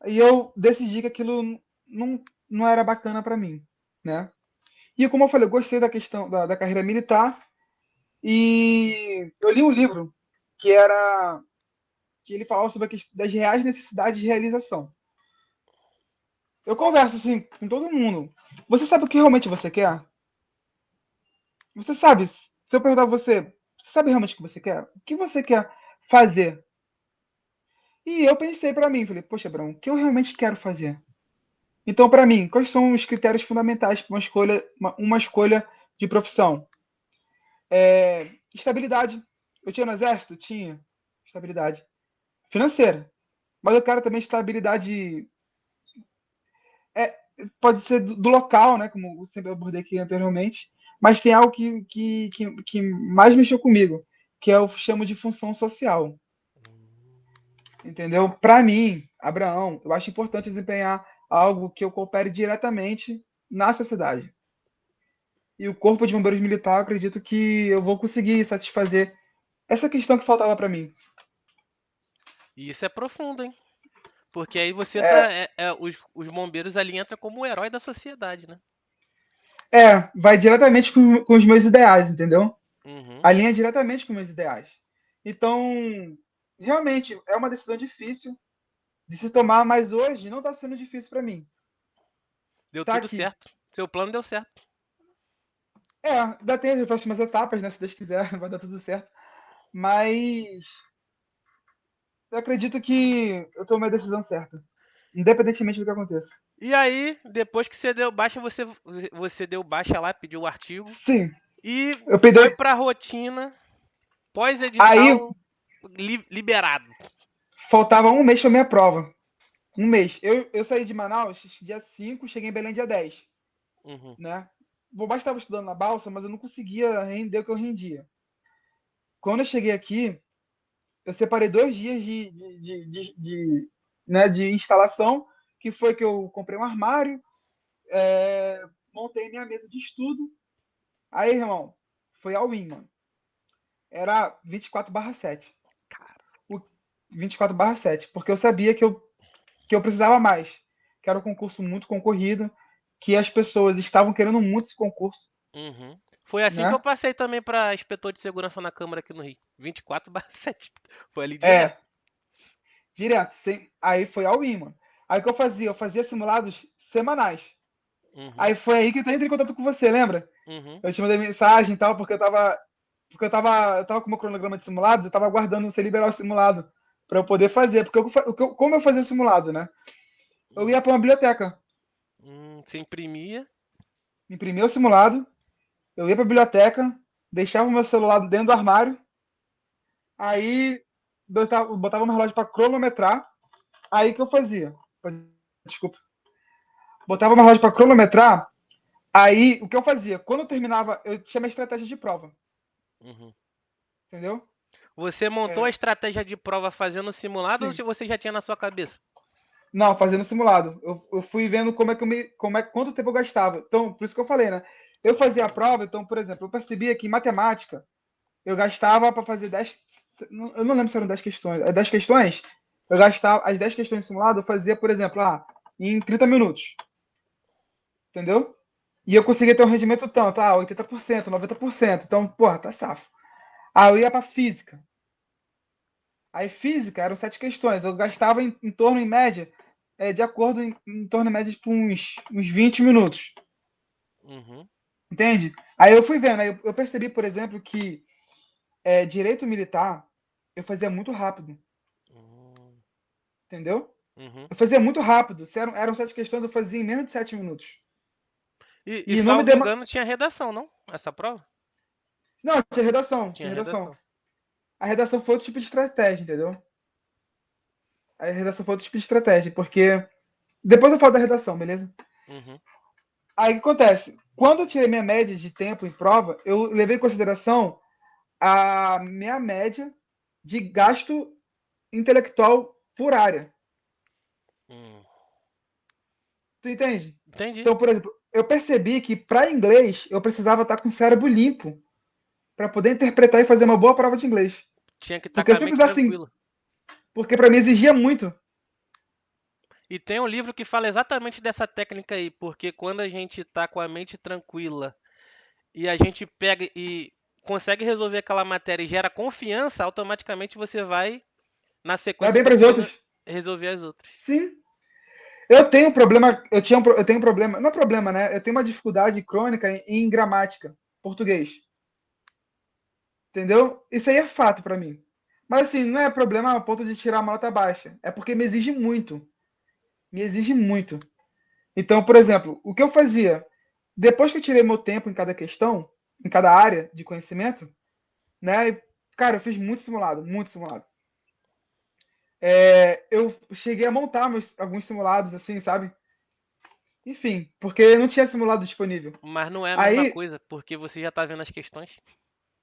Speaker 2: E eu decidi que aquilo não era bacana para mim, né? E como eu falei, eu gostei da questão da carreira militar e eu li um livro que era que ele falava sobre a questão das reais necessidades de realização. Eu converso assim com todo mundo. Você sabe o que realmente você quer? Você sabe? Se eu perguntar a você, você sabe realmente o que você quer? O que você quer fazer? E eu pensei para mim, falei, poxa, Brão, o que eu realmente quero fazer? Então, para mim, quais são os critérios fundamentais para uma escolha de profissão? Estabilidade. Eu tinha no exército? Tinha estabilidade financeira. Mas eu quero também estabilidade. É, pode ser do local, né? Como eu sempre abordei aqui anteriormente. Mas tem algo que mais mexeu comigo, que eu chamo de função social. Entendeu? Para mim, Abraão, eu acho importante desempenhar algo que eu coopere diretamente na sociedade. E o Corpo de Bombeiros Militar, eu acredito que eu vou conseguir satisfazer essa questão que faltava para mim.
Speaker 1: E isso é profundo, hein? Porque aí você
Speaker 2: É,
Speaker 1: tá. Os bombeiros ali entram como o herói da sociedade, né?
Speaker 2: vai diretamente com os meus ideais, entendeu?
Speaker 1: Uhum.
Speaker 2: Alinha diretamente com meus ideais. Então, realmente, é uma decisão difícil de se tomar, mas hoje não está sendo difícil para mim.
Speaker 1: Deu
Speaker 2: Tá
Speaker 1: tudo
Speaker 2: aqui.
Speaker 1: certo. Seu plano deu certo.
Speaker 2: Ainda tem as próximas etapas, né? Se Deus quiser, vai dar tudo certo. Mas eu acredito que eu tomei a decisão certa, independentemente do que aconteça.
Speaker 1: E aí, depois que você deu baixa, você deu baixa lá, pediu o artigo.
Speaker 2: Sim,
Speaker 1: E
Speaker 2: eu
Speaker 1: foi
Speaker 2: pedi.
Speaker 1: pra rotina,
Speaker 2: Aí
Speaker 1: pós-edital, liberado.
Speaker 2: faltava um mês para minha prova. Um mês. Eu saí de Manaus dia 5, cheguei em Belém dia 10,
Speaker 1: Uhum.
Speaker 2: né? O Bobagem estava estudando na balsa, mas eu não conseguia render o que eu rendia. Quando eu cheguei aqui, eu separei 2 dias né, de instalação, que foi que eu comprei um armário, montei minha mesa de estudo. Aí, irmão, foi all in, mano. Era 24/7.
Speaker 1: Cara.
Speaker 2: O 24/7, porque eu sabia que eu precisava mais, que era um concurso muito concorrido, que as pessoas estavam querendo muito esse concurso,
Speaker 1: Uhum. Foi assim que eu
Speaker 2: né?
Speaker 1: passei também pra inspetor de segurança na Câmara aqui no Rio. 24/7. Foi ali direto.
Speaker 2: É, direto. Aí foi all in, mano. Aí o que eu fazia? Eu fazia simulados semanais.
Speaker 1: Uhum.
Speaker 2: Aí foi aí que eu entrei em contato com você, lembra?
Speaker 1: Uhum.
Speaker 2: Eu te mandei mensagem e tal, porque eu tava com o meu cronograma de simulados, eu tava aguardando você liberar o simulado para eu poder fazer. Porque como eu fazia o simulado, né? Eu ia para uma biblioteca,
Speaker 1: Você imprimia.
Speaker 2: imprimia o simulado, eu ia para a biblioteca, deixava o meu celular dentro do armário, aí botava meu relógio para cronometrar, aí que eu fazia. Desculpa. Botava meu relógio para cronometrar, aí o que eu fazia? Quando eu terminava, eu tinha minha estratégia de prova,
Speaker 1: Uhum.
Speaker 2: entendeu?
Speaker 1: Você montou a
Speaker 2: É,
Speaker 1: estratégia de prova fazendo o simulado ou
Speaker 2: sim.
Speaker 1: você já tinha na sua cabeça?
Speaker 2: Não, fazendo simulado. Eu fui vendo quanto tempo eu gastava. Então, por isso que eu falei, né? Eu fazia a prova, então, por exemplo, eu percebia que em matemática eu gastava para fazer 10. Eu não lembro se eram 10 questões. 10 questões? Eu gastava. As 10 questões de simulado eu fazia, por exemplo, em 30 minutos. Entendeu? E eu conseguia ter um rendimento tanto, 80%, 90%. Então, porra, tá safo. Aí eu ia para física. Aí física eram 7 questões. Eu gastava em torno, em média, de acordo em torno, em média, de uns 20 minutos.
Speaker 1: Uhum.
Speaker 2: Entende? Aí eu fui vendo, aí eu percebi, por exemplo, que direito militar eu fazia muito rápido.
Speaker 1: Hum.
Speaker 2: Entendeu?
Speaker 1: Uhum.
Speaker 2: Eu fazia muito rápido. Se eram 7 questões, eu fazia em menos de 7 minutos.
Speaker 1: E
Speaker 2: E não me
Speaker 1: salvo
Speaker 2: demorou.
Speaker 1: engano, tinha redação, não? Essa prova?
Speaker 2: Não, tinha redação,
Speaker 1: Tinha
Speaker 2: tinha redação.
Speaker 1: redação.
Speaker 2: A redação foi outro tipo de estratégia, entendeu? A redação foi outro tipo de estratégia, porque. Depois eu falo da redação, beleza?
Speaker 1: Uhum.
Speaker 2: Aí o que acontece? Quando eu tirei minha média de tempo em prova, eu levei em consideração a minha média de gasto intelectual por área.
Speaker 1: Hum.
Speaker 2: Tu entende?
Speaker 1: Entendi.
Speaker 2: Então, por exemplo, eu percebi que para inglês eu precisava estar com o cérebro limpo para poder interpretar e fazer uma boa prova de inglês.
Speaker 1: Tinha que estar
Speaker 2: Porque
Speaker 1: com a
Speaker 2: se eu
Speaker 1: mente
Speaker 2: fizesse assim,
Speaker 1: tranquila.
Speaker 2: porque para mim exigia muito.
Speaker 1: E tem um livro que fala exatamente dessa técnica aí, porque quando a gente tá com a mente tranquila e a gente pega e consegue resolver aquela matéria e gera confiança, automaticamente você vai, na
Speaker 2: Vai
Speaker 1: sequência,
Speaker 2: bem para as
Speaker 1: conseguindo
Speaker 2: outras.
Speaker 1: resolver as outras.
Speaker 2: Sim. Eu tenho um problema, eu tenho um problema, não é problema, né? Eu tenho uma dificuldade crônica em gramática, português. Entendeu? Isso aí é fato para mim. Mas assim, não é problema a ponto de tirar uma nota baixa. É porque me exige muito. Me exige muito. Então, por exemplo, o que eu fazia? Depois que eu tirei meu tempo em cada questão, em cada área de conhecimento, né? Cara, eu fiz muito simulado, muito simulado. Eu cheguei a montar alguns simulados, assim, sabe? Enfim, porque não tinha simulado disponível.
Speaker 1: Mas não é a mesma
Speaker 2: Aí,
Speaker 1: coisa, porque você já tá vendo as questões.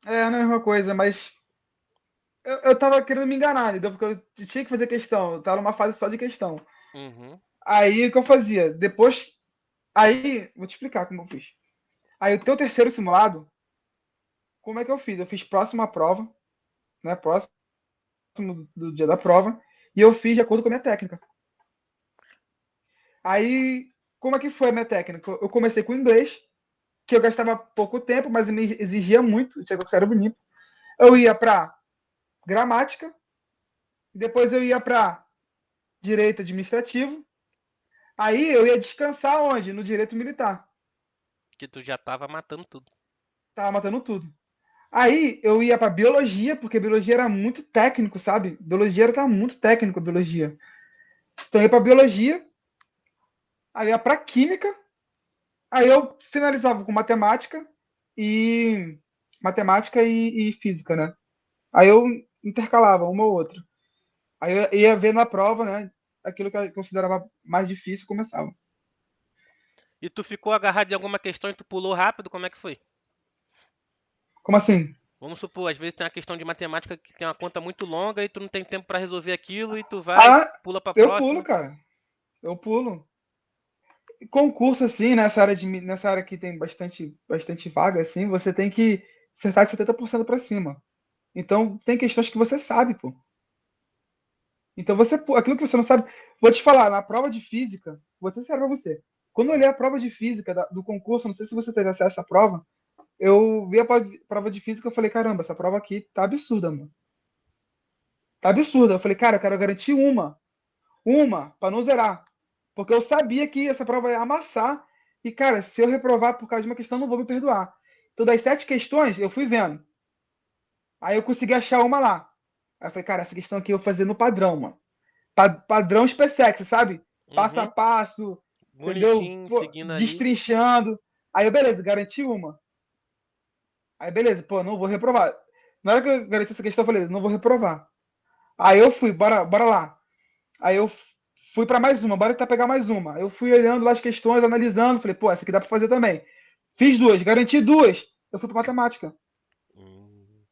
Speaker 2: não é a mesma coisa, mas eu tava querendo me enganar, entendeu? Porque eu tinha que fazer questão, eu tava numa fase só de questão.
Speaker 1: Uhum.
Speaker 2: Aí, o que eu fazia? Depois, aí, vou te explicar como eu fiz. Aí, o teu terceiro simulado, como é que eu fiz? Eu fiz próximo à prova, né? Próximo do dia da prova, e eu fiz de acordo com a minha técnica. Aí, como é que foi a minha técnica? Eu comecei com inglês, que eu gastava pouco tempo, mas me exigia muito, tinha que ser bonito. Eu ia para gramática, depois eu ia para direito administrativo, aí eu ia descansar onde? No direito militar.
Speaker 1: Que tu já tava matando tudo.
Speaker 2: Tava matando tudo. Aí eu ia para biologia, porque biologia era muito técnico, sabe? Biologia era muito técnico, biologia. Então eu ia para biologia, aí eu ia para química, aí eu finalizava com e matemática e física, né? Aí eu intercalava uma ou outra. Aí eu ia ver na prova, né? Aquilo que eu considerava mais difícil começava.
Speaker 1: E tu ficou agarrado em alguma questão e tu pulou rápido, como é que foi?
Speaker 2: Como assim?
Speaker 1: Vamos supor, às vezes tem uma questão de matemática que tem uma conta muito longa e tu não tem tempo para resolver aquilo e tu vai,
Speaker 2: Ah,
Speaker 1: pula para
Speaker 2: eu pulo,
Speaker 1: próxima.
Speaker 2: cara. Eu pulo. Concurso, assim, nessa área que tem bastante vaga, assim, você tem que acertar de 70% para cima. Então, tem questões que você sabe, pô. Então, aquilo que você não sabe. Vou te falar, na prova de física, vou ser sério pra você. Quando eu olhei a prova de física do concurso, não sei se você teve acesso à prova, eu vi a prova de física e falei, caramba, essa prova aqui tá absurda, mano. Tá absurda. Eu falei, cara, eu quero garantir uma, para não zerar. Porque eu sabia que essa prova ia amassar E, cara, se eu reprovar por causa de uma questão, eu não vou me perdoar. Então, das 7 questões, eu fui vendo. Aí eu consegui achar uma lá. Aí eu falei, cara, essa questão aqui eu vou fazer no padrão, mano. Padrão SpaceX, sabe? Passo a
Speaker 1: Uhum.
Speaker 2: passo, entendeu?
Speaker 1: Bonitinho,
Speaker 2: Pô,
Speaker 1: seguindo ali.
Speaker 2: destrinchando. Aí eu, beleza, garanti uma. Aí, beleza, pô, não vou reprovar. Na hora que eu garanti essa questão, eu falei, não vou reprovar. Aí eu fui, bora lá. Aí eu fui para mais uma, bora tentar pegar mais uma. Eu fui olhando lá as questões, analisando, falei, pô, essa aqui dá para fazer também. Fiz duas, garanti duas. Eu fui para matemática.
Speaker 1: Hum.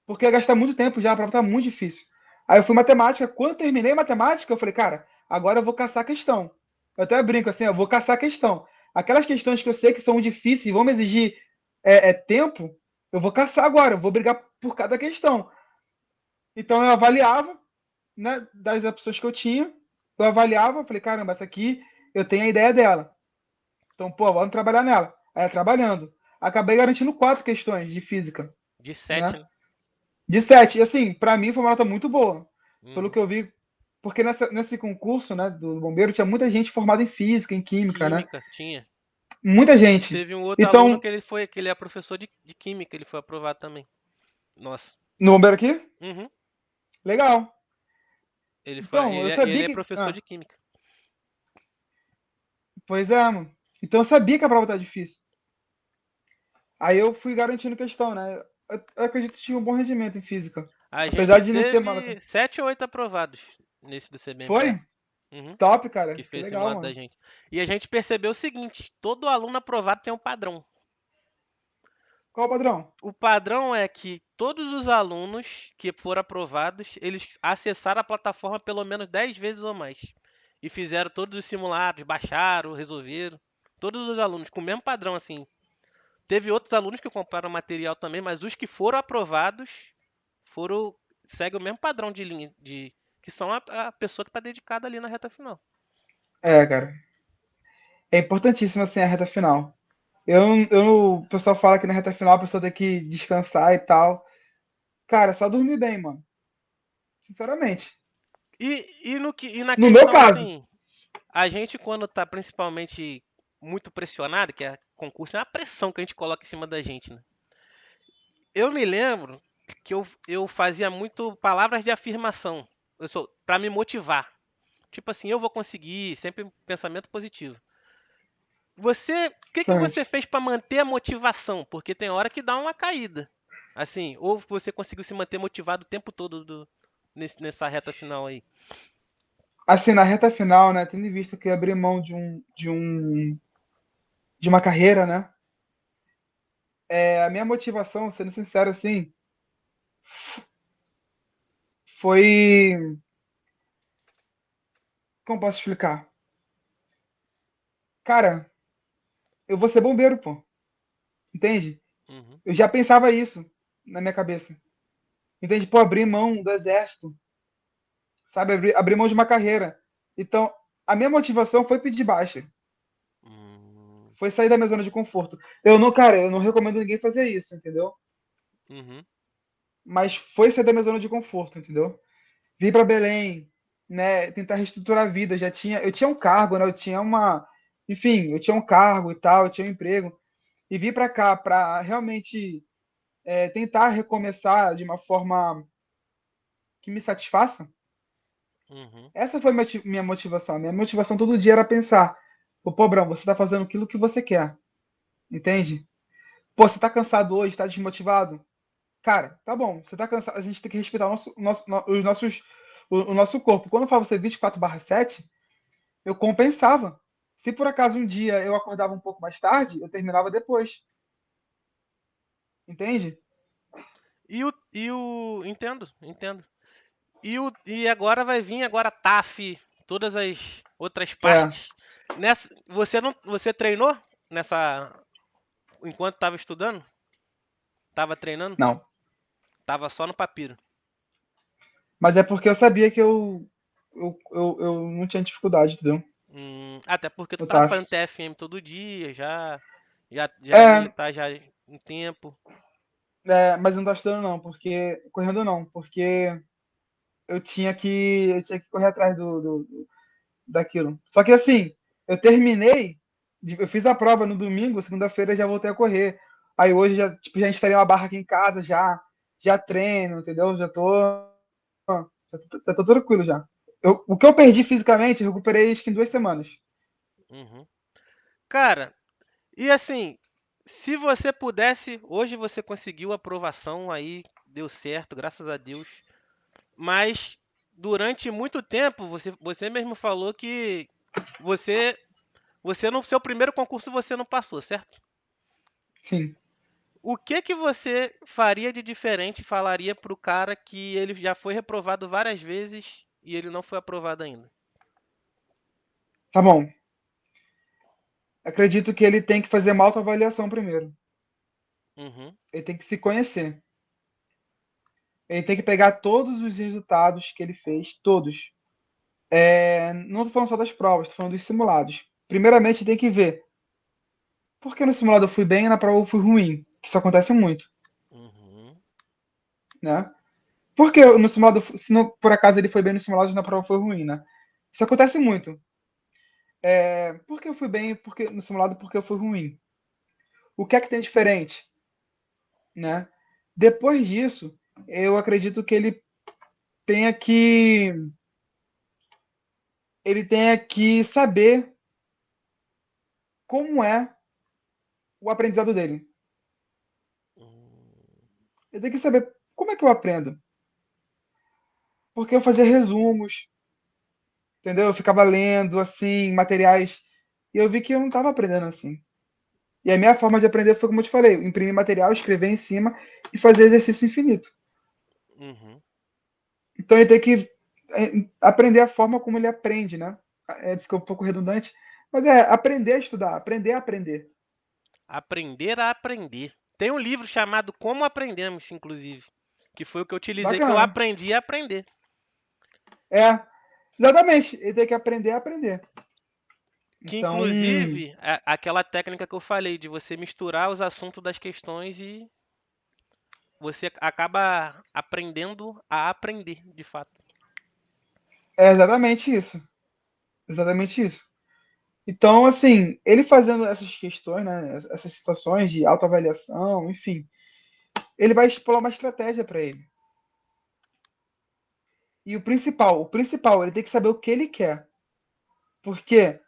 Speaker 2: Porque ia gastar muito tempo já, a prova tá muito difícil. Aí eu fui matemática, quando eu terminei matemática, eu falei, cara, agora eu vou caçar a questão. Eu até brinco assim, eu vou caçar a questão. Aquelas questões que eu sei que são difíceis e vão me exigir tempo, eu vou caçar agora, eu vou brigar por cada questão. Então eu avaliava, né, das opções que eu tinha, eu avaliava, falei, caramba, essa aqui eu tenho a ideia dela. Então, pô, vamos trabalhar nela. Aí, trabalhando. Acabei garantindo 4 questões de física,
Speaker 1: De 7,
Speaker 2: né?
Speaker 1: né?
Speaker 2: De 7. E, assim, pra mim foi uma nota muito boa. Pelo
Speaker 1: Uhum.
Speaker 2: que eu vi, porque nesse concurso, né, do bombeiro, tinha muita gente formada em física, em química, né?
Speaker 1: Química, tinha.
Speaker 2: Muita gente.
Speaker 1: Teve um outro aluno
Speaker 2: Então,
Speaker 1: que ele é professor de química, ele foi aprovado também. Nossa.
Speaker 2: no bombeiro aqui,
Speaker 1: Uhum.
Speaker 2: legal.
Speaker 1: Ele foi,
Speaker 2: Então, eu
Speaker 1: ele
Speaker 2: sabia
Speaker 1: é
Speaker 2: que.
Speaker 1: professor de química.
Speaker 2: Pois é, mano. Então eu sabia que a prova tá difícil. Aí eu fui garantindo questão, né? Eu acredito que tinha um bom rendimento em física.
Speaker 1: A
Speaker 2: Apesar
Speaker 1: gente
Speaker 2: de não ser uma nota.
Speaker 1: teve 7 ou 8 aprovados nesse do CBMPA.
Speaker 2: Foi?
Speaker 1: Uhum.
Speaker 2: Top, cara.
Speaker 1: Que
Speaker 2: Que
Speaker 1: fez o
Speaker 2: legal,
Speaker 1: simulado da
Speaker 2: mano.
Speaker 1: gente. E a gente percebeu o seguinte: todo aluno aprovado tem um padrão.
Speaker 2: Qual o padrão?
Speaker 1: O padrão é que todos os alunos que foram aprovados, eles acessaram a plataforma pelo menos 10 vezes ou mais. E fizeram todos os simulados, baixaram, resolveram. Todos os alunos, com o mesmo padrão, assim. Teve outros alunos que compraram material também, mas os que foram aprovados foram segue o mesmo padrão de linha, que são a pessoa que está dedicada ali na reta final.
Speaker 2: É, cara. É importantíssimo, assim, a reta final. O pessoal fala que na reta final a pessoa tem que descansar e tal. Cara, só dormir bem, mano. Sinceramente.
Speaker 1: E na
Speaker 2: No meu
Speaker 1: questão
Speaker 2: caso.
Speaker 1: assim, a gente quando está principalmente muito pressionado, que é concurso, é uma pressão que a gente coloca em cima da gente, né? Eu me lembro que eu fazia muito palavras de afirmação, para me motivar. Tipo assim, eu vou conseguir, sempre um pensamento positivo. O que você
Speaker 2: Justamente.
Speaker 1: fez para manter a motivação? Porque tem hora que dá uma caída. Assim, ou você conseguiu se manter motivado o tempo todo nessa reta final aí?
Speaker 2: Assim, na reta final, né? Tendo em vista que eu abri mão de uma carreira, né? A minha motivação, sendo sincero, assim, foi. Como posso explicar? Cara, eu vou ser bombeiro, pô. Entende?
Speaker 1: Uhum,
Speaker 2: Eu já pensava isso na minha cabeça. Entende? Pô, abrir mão do exército, sabe? Abrir mão de uma carreira. Então, a minha motivação foi pedir baixa.
Speaker 1: hum,
Speaker 2: Foi sair da minha zona de conforto. Eu não, cara, eu não recomendo ninguém fazer isso, entendeu?
Speaker 1: uhum,
Speaker 2: Mas foi sair da minha zona de conforto, entendeu? Vir para Belém, né? Tentar reestruturar a vida. Eu tinha um cargo, né? Eu tinha uma, enfim, eu tinha um cargo e tal, eu tinha um emprego. E vir para cá para realmente tentar recomeçar de uma forma que me satisfaça.
Speaker 1: uhum.
Speaker 2: Essa foi minha motivação. Minha motivação todo dia era pensar: pô, Brão, você tá fazendo aquilo que você quer, entende? Pô, você tá cansado hoje, tá desmotivado? Cara, tá bom, você tá cansado, a gente tem que respeitar o nosso corpo. Quando eu falo você 24/7, eu compensava. Se por acaso um dia eu acordava um pouco mais tarde, eu terminava depois, entende?
Speaker 1: Entendo, entendo. E agora vai vir agora a TAF, todas as outras
Speaker 2: É,
Speaker 1: partes. Você treinou nessa enquanto estava estudando? Tava treinando?
Speaker 2: não.
Speaker 1: Tava só no papiro.
Speaker 2: Mas é porque eu sabia que eu não tinha dificuldade, entendeu?
Speaker 1: Até porque tu
Speaker 2: No
Speaker 1: tava
Speaker 2: TAF.
Speaker 1: fazendo TFM todo dia, já é
Speaker 2: É,
Speaker 1: militar já um tempo.
Speaker 2: mas não tá estudando não, porque. Correndo não, porque eu tinha que correr atrás daquilo. Só que assim, eu terminei, Eu fiz a prova no domingo, segunda-feira já voltei a correr. Aí hoje já, tipo, já instalei uma barra aqui em casa, já treino, entendeu? Já tô tranquilo já. O que eu perdi fisicamente, eu recuperei acho que em 2 semanas.
Speaker 1: Uhum. Cara, e assim, se você pudesse, hoje você conseguiu a aprovação aí, deu certo, graças a Deus. Mas durante muito tempo, você mesmo falou que você, você no seu primeiro concurso você não passou, certo?
Speaker 2: Sim.
Speaker 1: O que que você faria de diferente, e falaria pro cara que ele já foi reprovado várias vezes e ele não foi aprovado ainda?
Speaker 2: Tá bom. Acredito que ele tem que fazer uma autoavaliação primeiro.
Speaker 1: Uhum,
Speaker 2: Ele tem que se conhecer. Ele tem que pegar todos os resultados que ele fez, todos. Não estou falando só das provas, estou falando dos simulados. Primeiramente, tem que ver por que no simulado eu fui bem e na prova eu fui ruim. Isso acontece muito,
Speaker 1: uhum,
Speaker 2: né? Por que no simulado, se não, por acaso ele foi bem no simulado e na prova foi ruim, né? Isso acontece muito. Por que eu fui bem porque, no simulado porque eu fui ruim? O que é que tem diferente, né? Depois disso, eu acredito que tenha que ele tenha que saber como é o aprendizado dele.
Speaker 1: uhum,
Speaker 2: Ele tem que saber como é que eu aprendo. Porque eu fazia resumos, entendeu? Eu ficava lendo, assim, materiais, e eu vi que eu não estava aprendendo assim. E a minha forma de aprender foi como eu te falei, imprimir material, escrever em cima e fazer exercício infinito.
Speaker 1: uhum.
Speaker 2: Então ele tem que aprender a forma como ele aprende, né? Fica um pouco redundante, mas é aprender a estudar, aprender a aprender.
Speaker 1: Aprender a aprender. Tem um livro chamado Como Aprendemos, inclusive, que foi o que eu utilizei, que eu
Speaker 2: Bacana.
Speaker 1: aprendi a aprender.
Speaker 2: É, exatamente. Ele tem que aprender a aprender.
Speaker 1: Que
Speaker 2: Então,
Speaker 1: inclusive aquela técnica que eu falei de você misturar os assuntos das questões e você acaba aprendendo a aprender, de fato.
Speaker 2: é exatamente isso. Exatamente isso. Então, assim, ele fazendo essas questões, né, essas situações de autoavaliação, enfim, ele vai estipular uma estratégia para ele. E o principal, ele tem que saber o que ele quer. Porque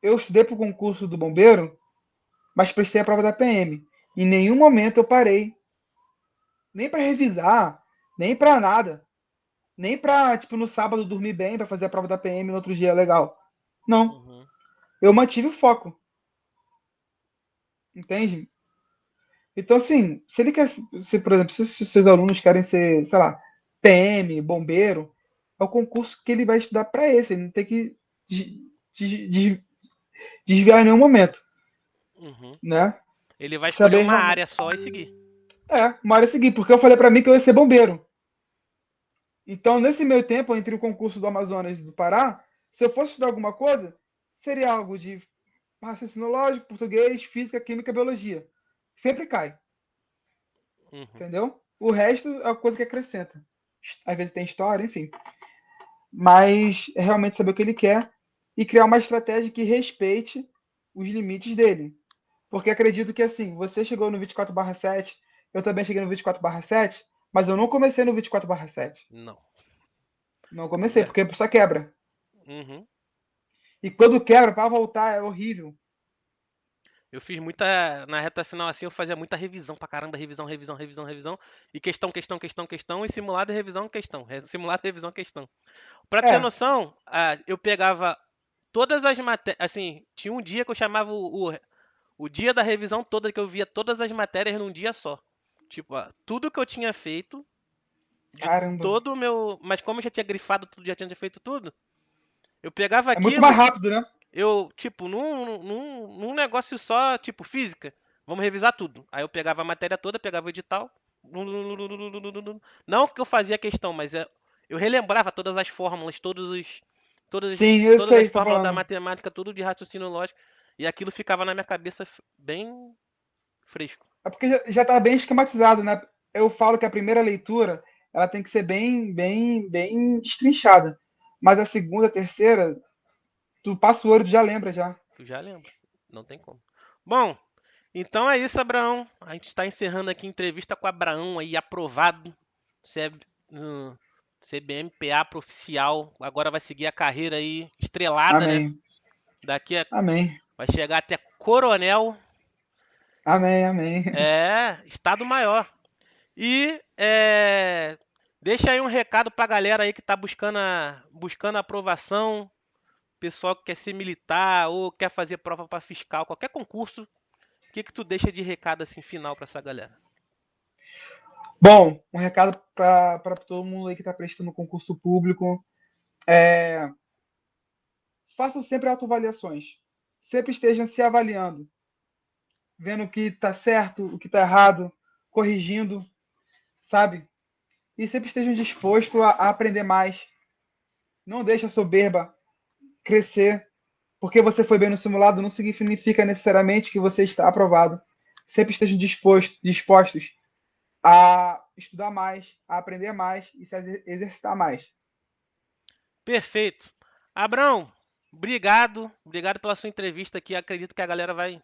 Speaker 2: eu estudei para o concurso do bombeiro, mas prestei a prova da PM. Em nenhum momento eu parei, nem para revisar, nem para nada, nem para, tipo, no sábado dormir bem para fazer a prova da PM no outro dia legal. Não,
Speaker 1: Uhum,
Speaker 2: eu mantive o foco, entende? Então, assim, se ele quer, se, por exemplo, se seus alunos querem ser, sei lá, PM, bombeiro, é o concurso que ele vai estudar para esse. Ele não tem que desviar em nenhum momento,
Speaker 1: uhum.
Speaker 2: né?
Speaker 1: Ele vai escolher
Speaker 2: Saber
Speaker 1: uma
Speaker 2: realmente.
Speaker 1: área só e seguir.
Speaker 2: Uma área seguir, porque eu falei para mim que eu ia ser bombeiro. Então, nesse meio tempo, entre o concurso do Amazonas e do Pará, se eu fosse estudar alguma coisa, seria algo de raciocínio lógico, português, física, química, biologia. Sempre cai,
Speaker 1: Uhum,
Speaker 2: entendeu? O resto é a coisa que acrescenta. Às vezes tem história, enfim. Mas é realmente saber o que ele quer e criar uma estratégia que respeite os limites dele. Porque acredito que assim, você chegou no 24/7, eu também cheguei no 24/7, mas eu não comecei no 24/7.
Speaker 1: não.
Speaker 2: Não
Speaker 1: É
Speaker 2: comecei, porque
Speaker 1: verdade.
Speaker 2: a pessoa quebra.
Speaker 1: Uhum.
Speaker 2: E quando quebra, para voltar é horrível.
Speaker 1: Eu fiz muita. Na reta final, assim, eu fazia muita revisão pra caramba, revisão, revisão, revisão, revisão. E questão, questão, questão, questão. E simulado, revisão, questão. Simulado, revisão, questão. Pra ter
Speaker 2: É,
Speaker 1: noção, eu pegava todas as matérias. Assim, tinha um dia que eu chamava o dia da revisão toda, que eu via todas as matérias num dia só. Tipo, tudo que eu tinha feito, de
Speaker 2: caramba.
Speaker 1: todo o meu. Mas como eu já tinha grifado tudo, já tinha feito tudo, eu pegava
Speaker 2: É muito mais
Speaker 1: aquilo,
Speaker 2: rápido, né?
Speaker 1: eu, tipo, num negócio só, tipo, física. Vamos revisar tudo. Aí eu pegava a matéria toda, pegava o edital. Não que eu fazia questão, mas eu relembrava todas as fórmulas,
Speaker 2: Sim, eu
Speaker 1: todas
Speaker 2: sei o
Speaker 1: as
Speaker 2: que você tá
Speaker 1: fórmulas da
Speaker 2: falando.
Speaker 1: matemática, tudo de raciocínio lógico. E aquilo ficava na minha cabeça bem fresco.
Speaker 2: É porque já tá bem esquematizado, né? Eu falo que a primeira leitura ela tem que ser bem destrinchada. Mas a segunda, a terceira, tu passa o olho, tu já lembra já.
Speaker 1: Tu já lembra. Não tem como. Bom, então é isso, Abraão. A gente está encerrando aqui a entrevista com o Abraão aí, aprovado. No CBMPA pro oficial. Agora vai seguir a carreira aí estrelada, né?
Speaker 2: Amém.
Speaker 1: Daqui a,
Speaker 2: Amém.
Speaker 1: vai chegar até coronel.
Speaker 2: Amém, amém.
Speaker 1: É, Estado Maior. E deixa aí um recado pra galera aí que tá buscando aprovação, pessoal que quer ser militar ou quer fazer prova para fiscal, qualquer concurso. O que que tu deixa de recado assim final pra essa galera?
Speaker 2: Bom, um recado para todo mundo aí que está prestando concurso público. É, façam sempre autoavaliações. Sempre estejam se avaliando, vendo o que está certo, o que está errado, corrigindo, sabe? E sempre estejam dispostos a aprender mais. Não deixe a soberba crescer. Porque você foi bem no simulado não significa necessariamente que você está aprovado. Sempre estejam dispostos a estudar mais, a aprender mais e se exercitar mais.
Speaker 1: Perfeito. Abrão, obrigado. Obrigado pela sua entrevista aqui. Acredito que a galera vai